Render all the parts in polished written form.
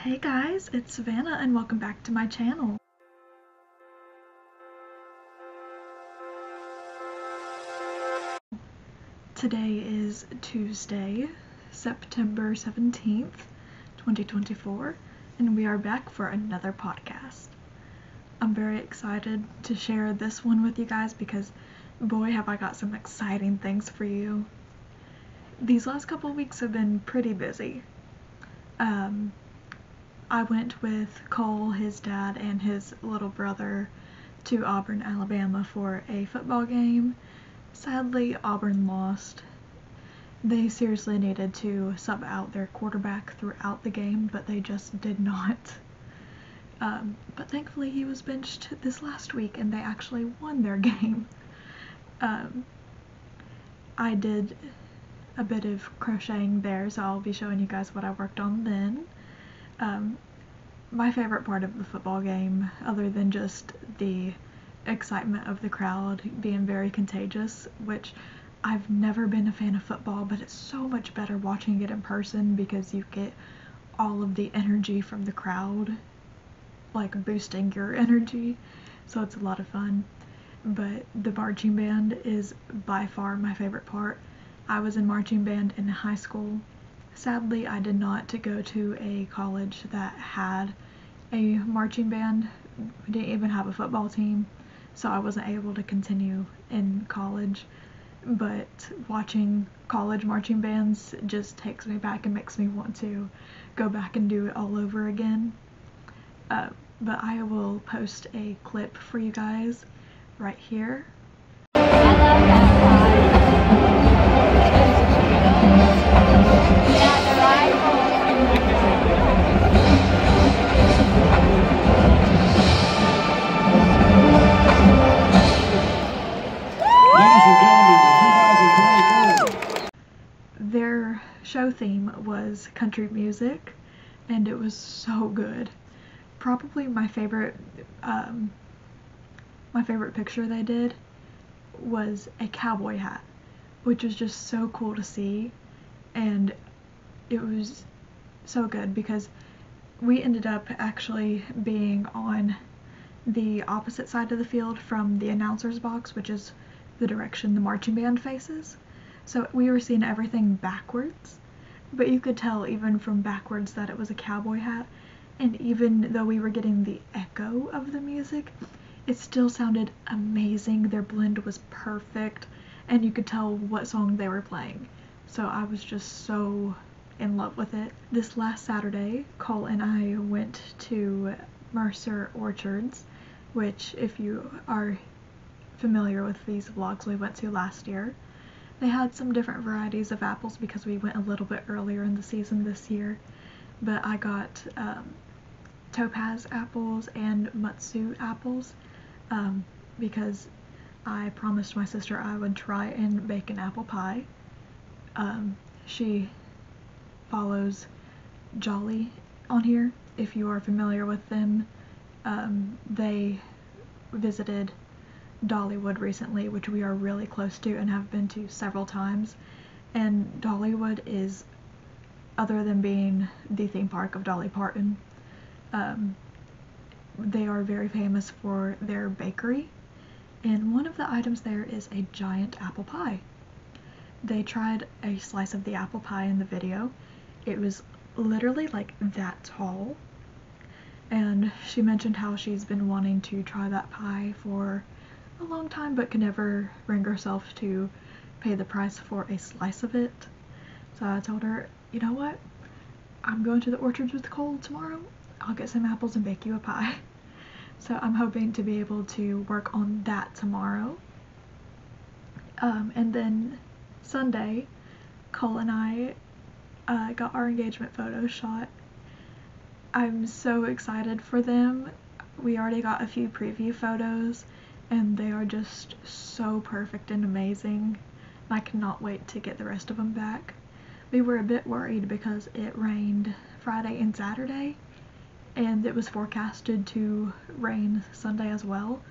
Hey guys, it's Savannah and welcome back to my channel. Today is Tuesday, September 17th, 2024, and we are back for another podcast. I'm very excited to share this one with you guys because boy have I got some exciting things for you. These last couple weeks have been pretty busy. I went with Cole, his dad, and his little brother to Auburn, Alabama for a football game. Sadly, Auburn lost. They seriously needed to sub out their quarterback throughout the game, but they just did not. But thankfully he was benched this last week and they actually won their game. I did a bit of crocheting there, so I'll be showing you guys what I worked on then. My favorite part of the football game, other than just the excitement of the crowd being very contagious, which I've never been a fan of football, but it's so much better watching it in person because you get all of the energy from the crowd, like boosting your energy, so it's a lot of fun. But the marching band is by far my favorite part. I was in marching band in high school. Sadly, I did not go to a college that had a marching band. We didn't even have a football team, so I wasn't able to continue in college. But watching college marching bands just takes me back and makes me want to go back and do it all over again. But I will post a clip for you guys right here. Their show theme was country music, and it was so good. Probably my favorite picture they did was a cowboy hat, which was just so cool to see, and it was so good because we ended up actually being on the opposite side of the field from the announcer's box, which is the direction the marching band faces. So we were seeing everything backwards, but you could tell even from backwards that it was a cowboy hat, and even though we were getting the echo of the music, it still sounded amazing. Their blend was perfect, and you could tell what song they were playing. So I was just so in love with it. This last Saturday, Cole and I went to Mercer Orchards, which, if you are familiar with these vlogs, we went to last year. They had some different varieties of apples because we went a little bit earlier in the season this year, but I got topaz apples and mutsu apples because I promised my sister I would try and bake an apple pie. She follows Jolly on here. If you are familiar with them, they visited Dollywood recently, which we are really close to and have been to several times. And Dollywood is, other than being the theme park of Dolly Parton, they are very famous for their bakery, and one of the items there is a giant apple pie. They tried a slice of the apple pie in the video. It was literally like that tall, and she mentioned how she's been wanting to try that pie for a long time but could never bring herself to pay the price for a slice of it. So I told her, you know what, I'm going to the orchards with Cole tomorrow. I'll get some apples and bake you a pie. So I'm hoping to be able to work on that tomorrow. And then Sunday, Cole and I got our engagement photos shot. I'm so excited for them. We already got a few preview photos, and they are just so perfect and amazing. I cannot wait to get the rest of them back. We were a bit worried because it rained Friday and Saturday, and it was forecasted to rain Sunday as well,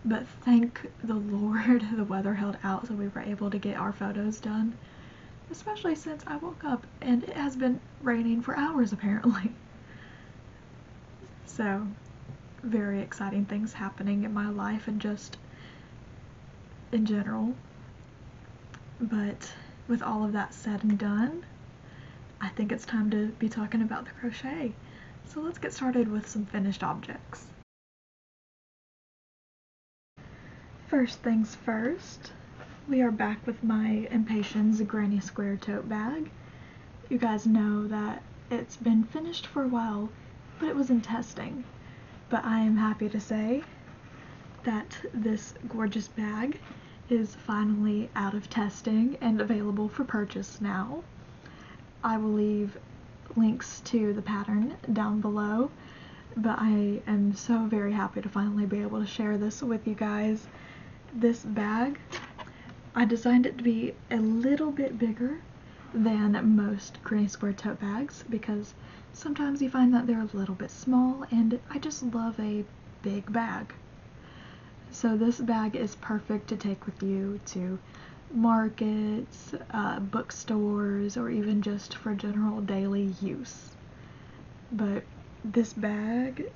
but thank the Lord the weather held out so we were able to get our photos done, especially since I woke up and it has been raining for hours apparently. So, very exciting things happening in my life and just in general. But with all of that said and done, I think it's time to be talking about the crochet. So let's get started with some finished objects. First things first, we are back with my Impatiens Granny Square tote bag. You guys know that it's been finished for a while, but it was in testing. But I am happy to say that this gorgeous bag is finally out of testing and available for purchase now. I will leave links to the pattern down below, but I am so very happy to finally be able to share this with you guys. This bag, I designed it to be a little bit bigger than most Granny Square tote bags because sometimes you find that they're a little bit small, and I just love a big bag. So this bag is perfect to take with you to markets, bookstores, or even just for general daily use. But this bag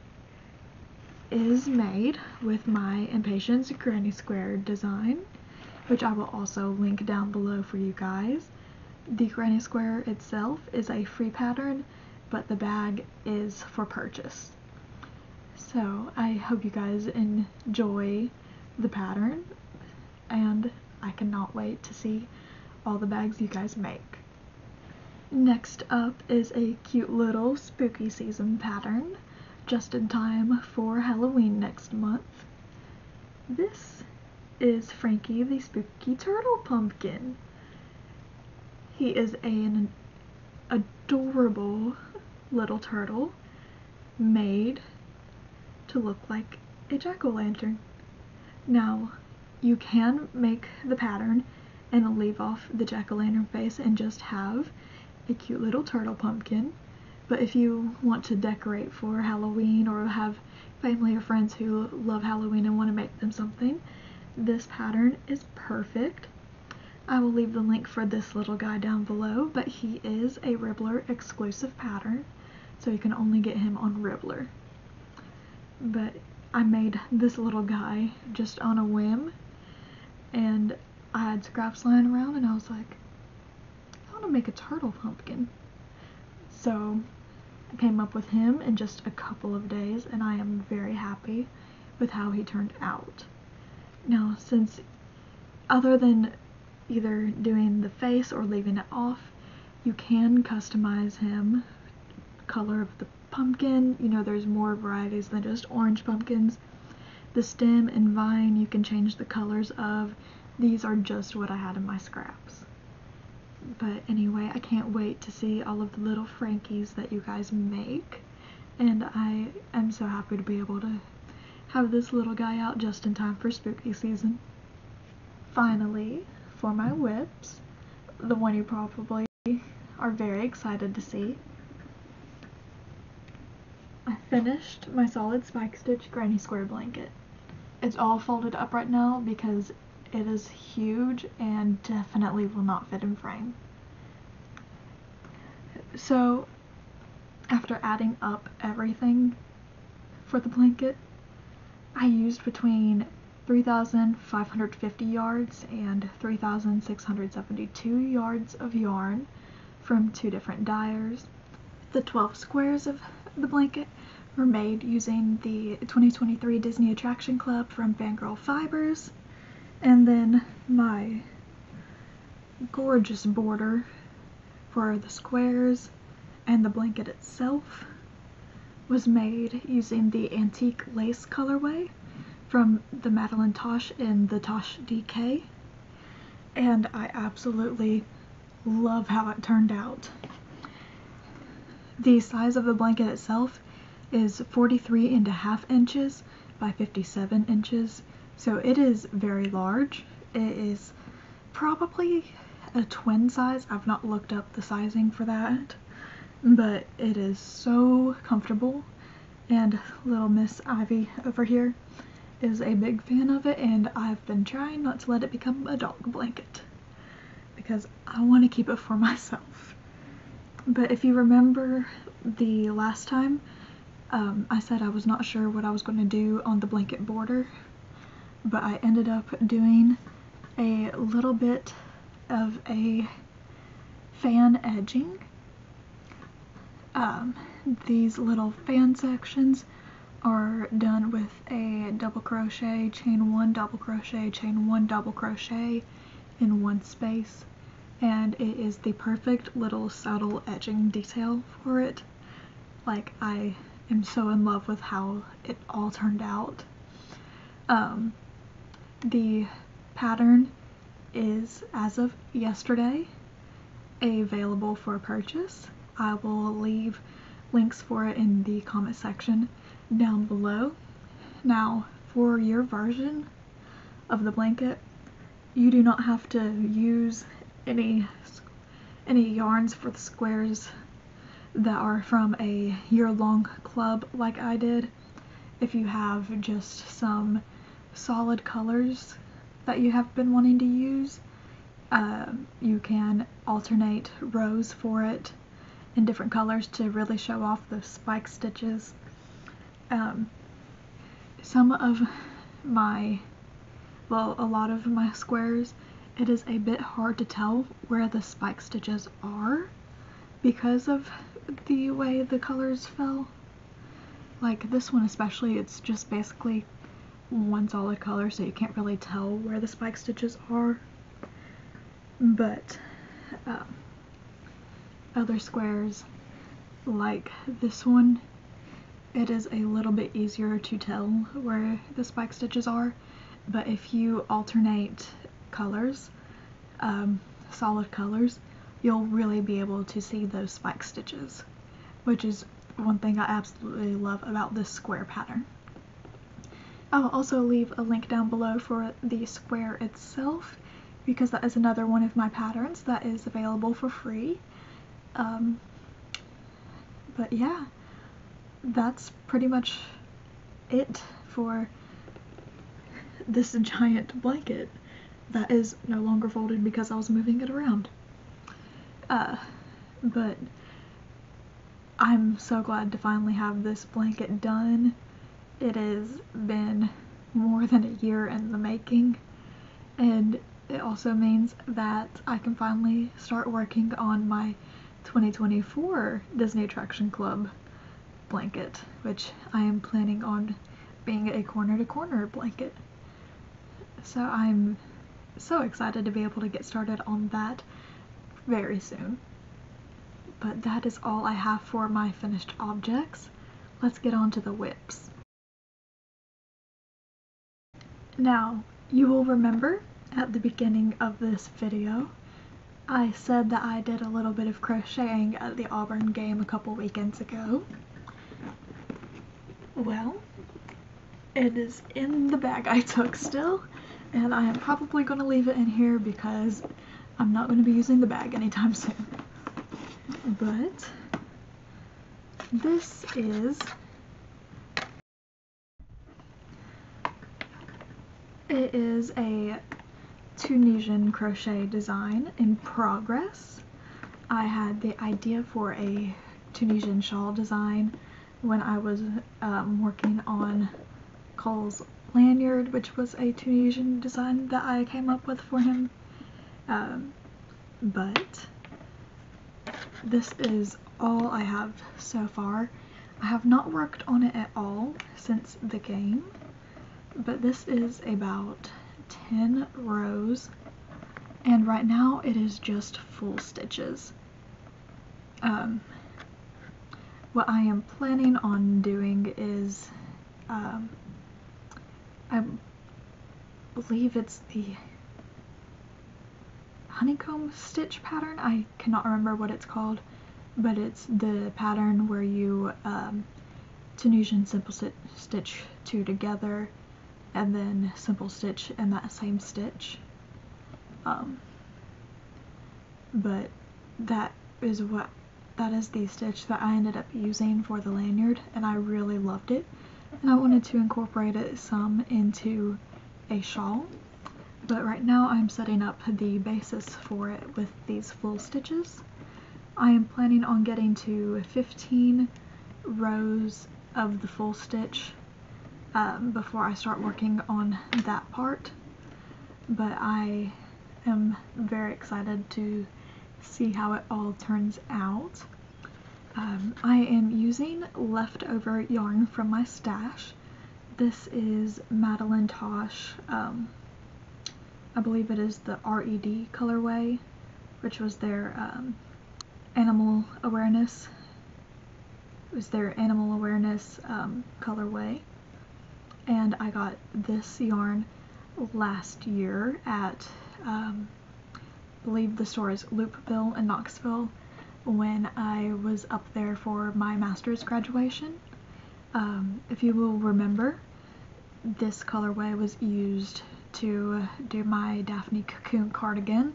is made with my Impatiens Granny Square design, which I will also link down below for you guys. The Granny Square itself is a free pattern, but the bag is for purchase. So I hope you guys enjoy the pattern, and I cannot wait to see all the bags you guys make. Next up is a cute little spooky season pattern, just in time for Halloween next month. This is Frankie the Spooky Turtle Pumpkin. He is an adorable little turtle made to look like a jack-o'-lantern. Now, you can make the pattern and leave off the jack-o'-lantern face and just have a cute little turtle pumpkin, but if you want to decorate for Halloween or have family or friends who love Halloween and want to make them something, this pattern is perfect. I will leave the link for this little guy down below, but he is a Ribbler exclusive pattern, so you can only get him on Ribbler. But I made this little guy just on a whim, and I had scraps lying around, and I was like, I want to make a turtle pumpkin. So I came up with him in just a couple of days, and I am very happy with how he turned out. Now, since other than either doing the face or leaving it off, you can customize him, color of the pumpkin. You know, there's more varieties than just orange pumpkins. The stem and vine you can change the colors of. These are just what I had in my scraps. But anyway, I can't wait to see all of the little Frankies that you guys make, and I am so happy to be able to have this little guy out just in time for spooky season. Finally, for my whips, the one you probably are very excited to see, I finished my solid spike stitch Granny Square blanket. It's all folded up right now because it is huge and definitely will not fit in frame. So after adding up everything for the blanket, I used between 3,550 yards and 3,672 yards of yarn from 2 different dyers. The 12 squares of the blanket were made using the 2023 Disney Attraction Club from Fangirl Fibers, and then my gorgeous border for the squares and the blanket itself was made using the antique lace colorway from the Madeline Tosh in the Tosh DK, and I absolutely love how it turned out. The size of the blanket itself is 43.5 inches by 57 inches, so it is very large. It is probably a twin size. I've not looked up the sizing for that, but it is so comfortable, and little Miss Ivy over here is a big fan of it, and I've been trying not to let it become a dog blanket because I want to keep it for myself. But if you remember the last time I said I was not sure what I was going to do on the blanket border, but I ended up doing a little bit of a fan edging. These little fan sections are done with a double crochet, chain one, double crochet, chain one, double crochet in one space, and it is the perfect little subtle edging detail for it. Like, I am so in love with how it all turned out. The pattern is, as of yesterday, available for purchase. I will leave links for it in the comment section down below. Now, for your version of the blanket, you do not have to use any yarns for the squares that are from a year-long club like I did. If you have just some solid colors that you have been wanting to use, you can alternate rows for it in different colors to really show off the spike stitches. Some of my, well, a lot of my squares, it is a bit hard to tell where the spike stitches are because of the way the colors fell. Like this one especially, it's just basically one solid color, so you can't really tell where the spike stitches are. But other squares, like this one, it is a little bit easier to tell where the spike stitches are. But if you alternate colors, solid colors, you'll really be able to see those spike stitches, which is one thing I absolutely love about this square pattern. I'll also leave a link down below for the square itself, because that is another one of my patterns that is available for free. But yeah, that's pretty much it for this giant blanket that is no longer folded because I was moving it around. But I'm so glad to finally have this blanket done. It has been more than a year in the making, and it also means that I can finally start working on my 2024 Disney Attraction Club blanket, which I am planning on being a corner-to-corner blanket. So I'm so excited to be able to get started on that very soon. But that is all I have for my finished objects. Let's get on to the whips. Now, you will remember at the beginning of this video, I said that I did a little bit of crocheting at the Auburn game a couple weekends ago. Well, it is in the bag I took still, and I am probably going to leave it in here because I'm not going to be using the bag anytime soon. But this is, it is a Tunisian crochet design in progress. I had the idea for a Tunisian shawl design when I was working on Cole's lanyard, which was a Tunisian design that I came up with for him. But this is all I have so far. I have not worked on it at all since the game, but this is about 10 rows, and right now it is just full stitches. What I am planning on doing is, I believe it's the honeycomb stitch pattern. I cannot remember what it's called, but it's the pattern where you Tunisian simple stitch two together and then simple stitch in that same stitch. But that is the stitch that I ended up using for the lanyard, and I really loved it, and I wanted to incorporate it some into a shawl. But right now I'm setting up the basis for it with these full stitches. I am planning on getting to 15 rows of the full stitch before I start working on that part, but I am very excited to see how it all turns out. I am using leftover yarn from my stash. This is Madeline Tosh, I believe it is the RED colorway, which was their animal awareness. It was their animal awareness colorway, and I got this yarn last year at I believe the store is Loopville in Knoxville when I was up there for my master's graduation. If you will remember, this colorway was used to do my Daphne Cocoon cardigan,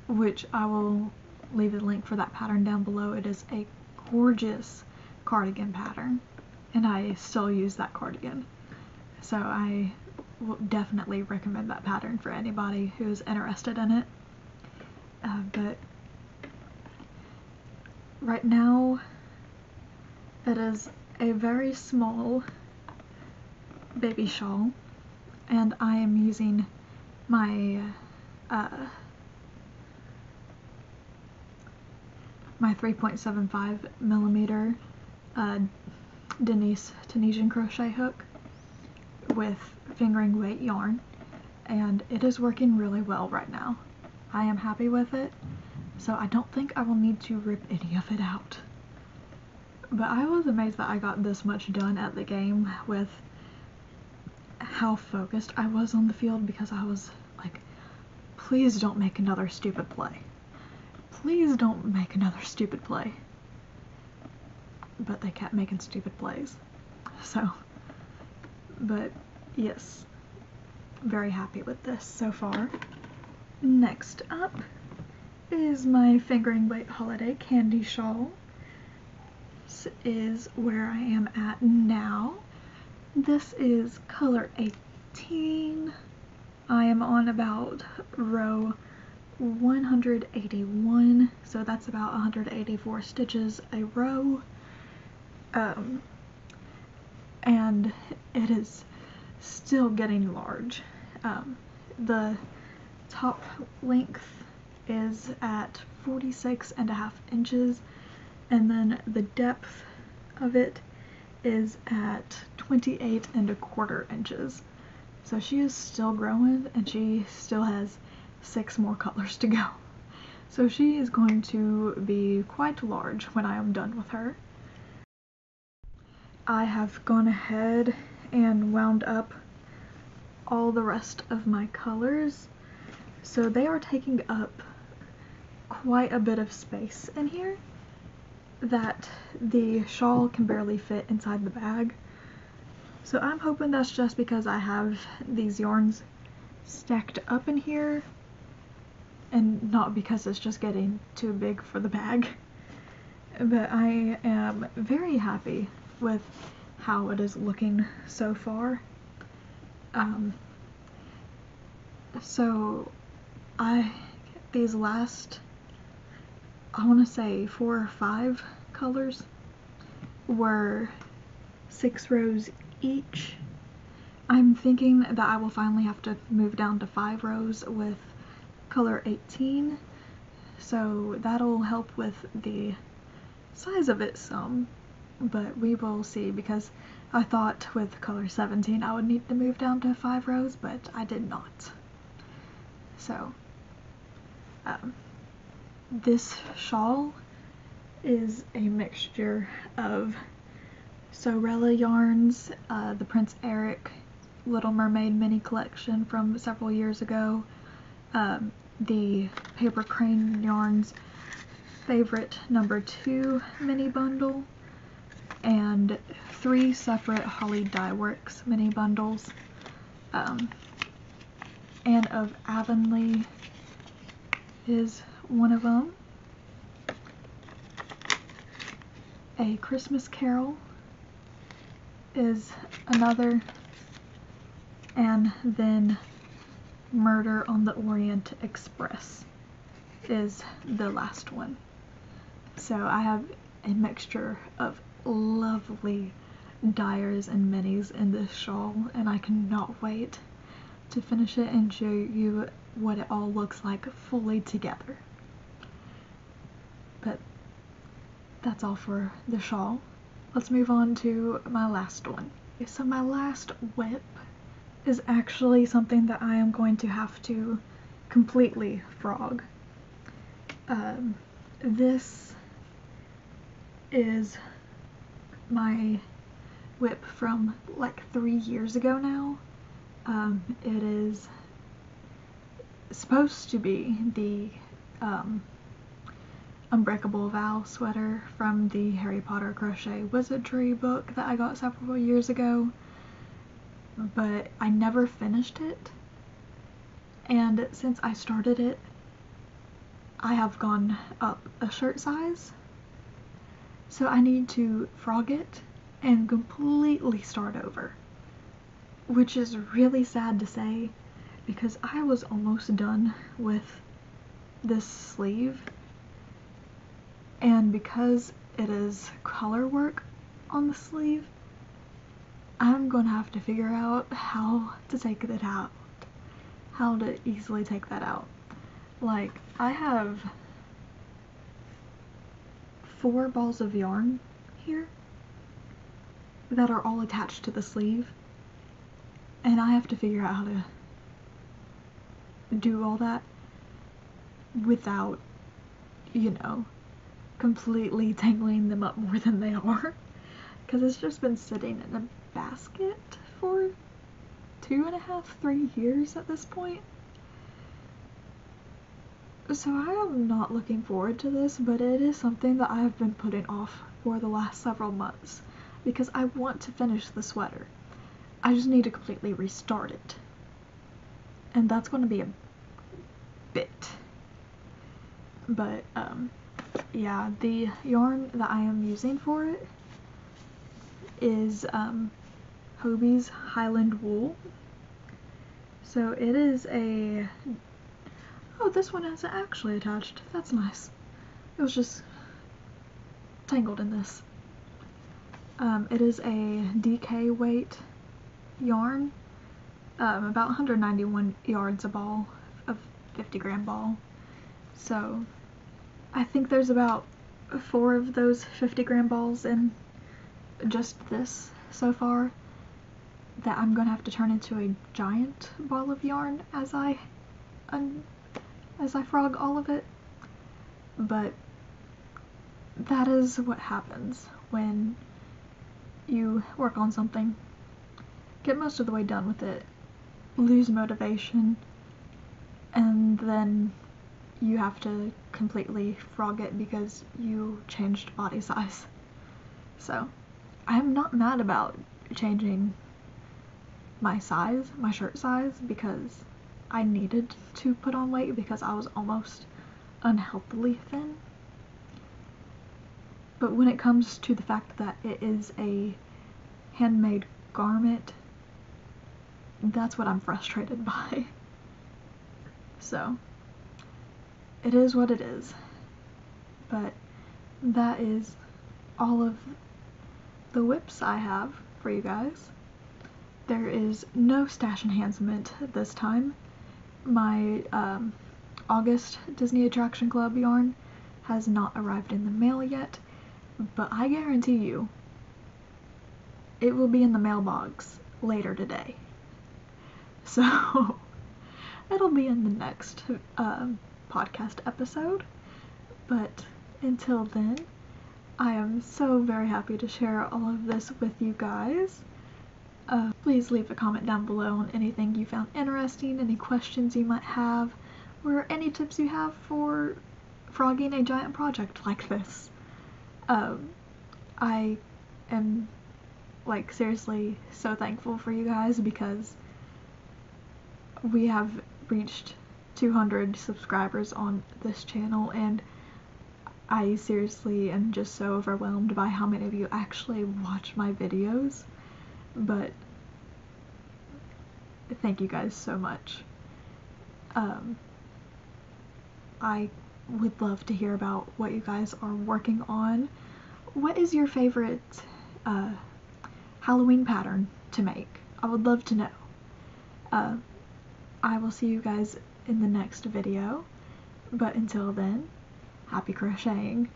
which I will leave a link for that pattern down below. It is a gorgeous cardigan pattern, and I still use that cardigan, so I will definitely recommend that pattern for anybody who is interested in it. But right now it is a very small baby shawl, and I am using my my 3.75 millimeter Denise Tunisian crochet hook with fingering weight yarn, and it is working really well right now. I am happy with it, so I don't think I will need to rip any of it out. But I was amazed that I got this much done at the game with how focused I was on the field, because I was like, please don't make another stupid play. Please don't make another stupid play. But they kept making stupid plays. So, but yes, very happy with this so far. Next up is my fingering weight holiday candy shawl. This is where I am at now. This is color 18. I am on about row 181, so that's about 184 stitches a row, and it is still getting large. The top length is at 46.5 inches, and then the depth of it is at 28.25 inches. So she is still growing, and she still has 6 more colors to go. So she is going to be quite large when I am done with her. I have gone ahead and wound up all the rest of my colors, so they are taking up quite a bit of space in here that the shawl can barely fit inside the bag. So I'm hoping that's just because I have these yarns stacked up in here and not because it's just getting too big for the bag. But I am very happy with how it is looking so far. So these last, I want to say 4 or 5 colors were 6 rows each. I'm thinking that I will finally have to move down to 5 rows with color 18, so that'll help with the size of it some, but we will see, because I thought with color 17 I would need to move down to 5 rows, but I did not. So this shawl is a mixture of Sorella yarns, the Prince Eric Little Mermaid mini collection from several years ago, the Paper Crane Yarns Favorite #2 mini bundle, and 3 separate Holly Dye Works mini bundles, and of Avonlea is one of them, A Christmas Carol is another, and then Murder on the Orient Express is the last one. So I have a mixture of lovely Dyers and minis in this shawl, and I cannot wait to finish it and show you what it all looks like fully together. But that's all for the shawl. Let's move on to my last one. So my last whip is actually something that I am going to have to completely frog. This is my whip from like 3 years ago now. It is supposed to be the Unbreakable Vow sweater from the Harry Potter Crochet Wizardry book that I got several years ago, but I never finished it, and since I started it, I have gone up a shirt size, so I need to frog it and completely start over, which is really sad to say because I was almost done with this sleeve, and because it is color work on the sleeve, I'm gonna have to figure out how to take it out, how to easily take that out. Like, I have 4 balls of yarn here that are all attached to the sleeve, and I have to figure out how to do all that without, you know, completely tangling them up more than they are, because it's just been sitting in a basket for 2.5, 3 years at this point. So I am not looking forward to this, but it is something that I have been putting off for the last several months because I want to finish the sweater. I just need to completely restart it, and that's going to be a bit. But yeah, the yarn that I am using for it is Hobie's Highland Wool. So it is a, oh, this one isn't actually attached. That's nice. It was just tangled in this. It is a DK weight yarn, about 191 yards a ball, of 50-gram ball. So I think there's about 4 of those 50-gram balls in just this so far that I'm gonna have to turn into a giant ball of yarn as I frog all of it. But that is what happens when you work on something, get most of the way done with it, lose motivation, and then you have to completely frog it because you changed body size. So I'm not mad about changing my size, my shirt size, because I needed to put on weight because I was almost unhealthily thin. But when it comes to the fact that it is a handmade garment, that's what I'm frustrated by. So it is what it is. But that is all of the whips I have for you guys. There is no stash enhancement this time. My August Disney Attraction Club yarn has not arrived in the mail yet, but I guarantee you it will be in the mailbox later today. So it'll be in the next podcast episode. But until then, I am so very happy to share all of this with you guys. Please leave a comment down below on anything you found interesting, any questions you might have, or any tips you have for frogging a giant project like this. I am, like, seriously so thankful for you guys because we have reached 200 subscribers on this channel, and I seriously am just so overwhelmed by how many of you actually watch my videos. But thank you guys so much. I would love to hear about what you guys are working on. What is your favorite Halloween pattern to make. I would love to know. I will see you guys in the next video, but until then, happy crocheting.